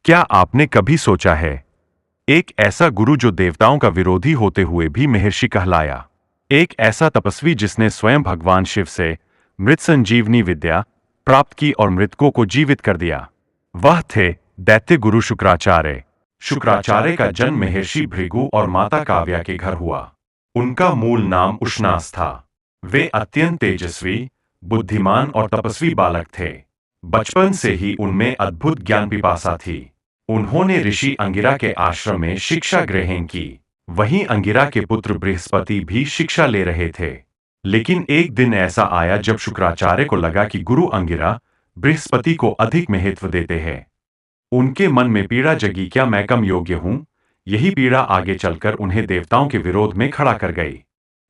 क्या आपने कभी सोचा है, एक ऐसा गुरु जो देवताओं का विरोधी होते हुए भी महर्षि कहलाया, एक ऐसा तपस्वी जिसने स्वयं भगवान शिव से मृत संजीवनी विद्या प्राप्त की और मृतकों को जीवित कर दिया। वह थे दैत्य गुरु शुक्राचार्य। शुक्राचार्य का जन्म महर्षि भृगु और माता काव्या के घर हुआ। उनका मूल नाम उशनास था। वे अत्यंत तेजस्वी, बुद्धिमान और तपस्वी बालक थे। बचपन से ही उनमें अद्भुत ज्ञान पिपासा थी। उन्होंने ऋषि अंगिरा के आश्रम में शिक्षा ग्रहण की। वहीं अंगिरा के पुत्र बृहस्पति भी शिक्षा ले रहे थे। लेकिन एक दिन ऐसा आया जब शुक्राचार्य को लगा कि गुरु अंगिरा बृहस्पति को अधिक महत्व देते हैं। उनके मन में पीड़ा जगी, क्या मैं कम योग्य हूं? यही पीड़ा आगे चलकर उन्हें देवताओं के विरोध में खड़ा कर गई।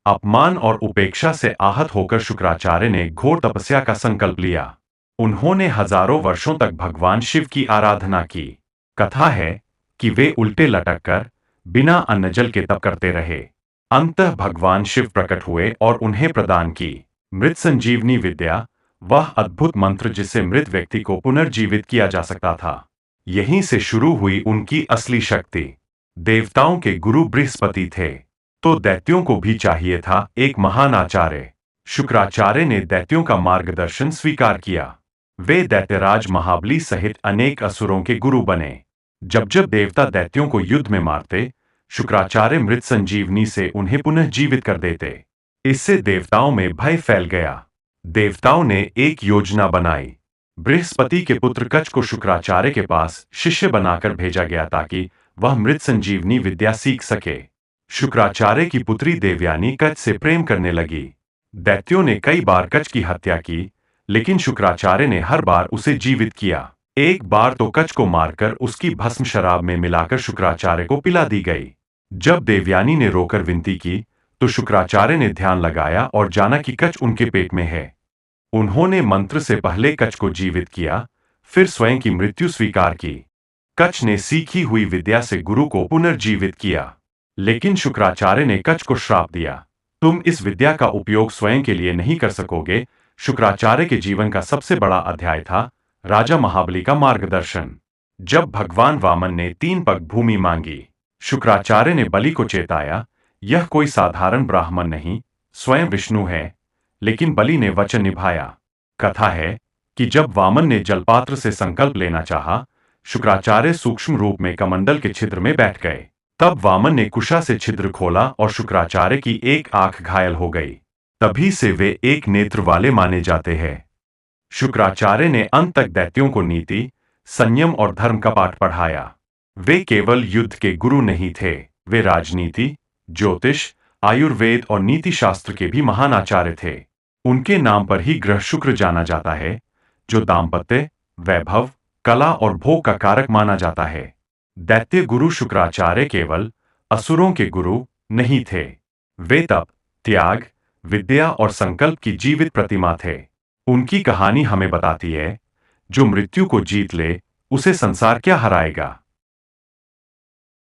अपमान और उपेक्षा से आहत होकर शुक्राचार्य ने घोर तपस्या का संकल्प लिया। उन्होंने हजारों वर्षों तक भगवान शिव की आराधना की। कथा है कि वे उल्टे लटक कर बिना अन्न जल के तप करते रहे। अंततः भगवान शिव प्रकट हुए और उन्हें प्रदान की मृत संजीवनी विद्या, वह अद्भुत मंत्र जिससे मृत व्यक्ति को पुनर्जीवित किया जा सकता था। यहीं से शुरू हुई उनकी असली शक्ति। देवताओं के गुरु बृहस्पति थे, तो दैत्यों को भी चाहिए था एक महान आचार्य। शुक्राचार्य ने दैत्यों का मार्गदर्शन स्वीकार किया। वे दैत्यराज महाबली सहित अनेक असुरों के गुरु बने। जब जब देवता दैत्यों को युद्ध में मारते, शुक्राचार्य मृत संजीवनी से उन्हें पुनः जीवित कर देते। इससे देवताओं में भय फैल गया। देवताओं ने एक योजना बनाई। बृहस्पति के पुत्र कच्छ को शुक्राचार्य के पास शिष्य बनाकर भेजा गया ताकि वह मृत संजीवनी विद्या सीख सके। शुक्राचार्य की पुत्री देवयानी कच्छ से प्रेम करने लगी। दैत्यों ने कई बार कच्छ की हत्या की, लेकिन शुक्राचार्य ने हर बार उसे जीवित किया। एक बार तो कच्छ को मारकर उसकी भस्म शराब में मिलाकर शुक्राचार्य को पिला दी गई। जब देवयानी ने रोकर विनती की, तो शुक्राचार्य ने ध्यान लगाया और जाना कि कच्छ उनके पेट में है। उन्होंने मंत्र से पहले कच्छ को जीवित किया, फिर स्वयं की मृत्यु स्वीकार की। कच्छ ने सीखी हुई विद्या से गुरु को पुनर्जीवित किया। लेकिन शुक्राचार्य ने कच्छ को श्राप दिया, तुम इस विद्या का उपयोग स्वयं के लिए नहीं कर सकोगे। शुक्राचार्य के जीवन का सबसे बड़ा अध्याय था राजा महाबली का मार्गदर्शन। जब भगवान वामन ने 3 पग भूमि मांगी, शुक्राचार्य ने बलि को चेताया, यह कोई साधारण ब्राह्मण नहीं, स्वयं विष्णु है। लेकिन बलि ने वचन निभाया। कथा है कि जब वामन ने जलपात्र से संकल्प लेना चाहा, शुक्राचार्य सूक्ष्म रूप में कमंडल के छिद्र में बैठ गए। तब वामन ने कुशा से छिद्र खोला और शुक्राचार्य की एक आंख घायल हो गई। तभी से वे एक नेत्र वाले माने जाते हैं। शुक्राचार्य ने अंत तक दैत्यों को नीति, संयम और धर्म का पाठ पढ़ाया। वे केवल युद्ध के गुरु नहीं थे, वे राजनीति, ज्योतिष, आयुर्वेद और नीति शास्त्र के भी महान आचार्य थे। उनके नाम पर ही ग्रह शुक्र जाना जाता है, जो दाम्पत्य, वैभव, कला और भोग का कारक माना जाता है। दैत्य गुरु शुक्राचार्य केवल असुरों के गुरु नहीं थे, वे तप, त्याग, विद्या और संकल्प की जीवित प्रतिमा थे। उनकी कहानी हमें बताती है, जो मृत्यु को जीत ले, उसे संसार क्या हराएगा।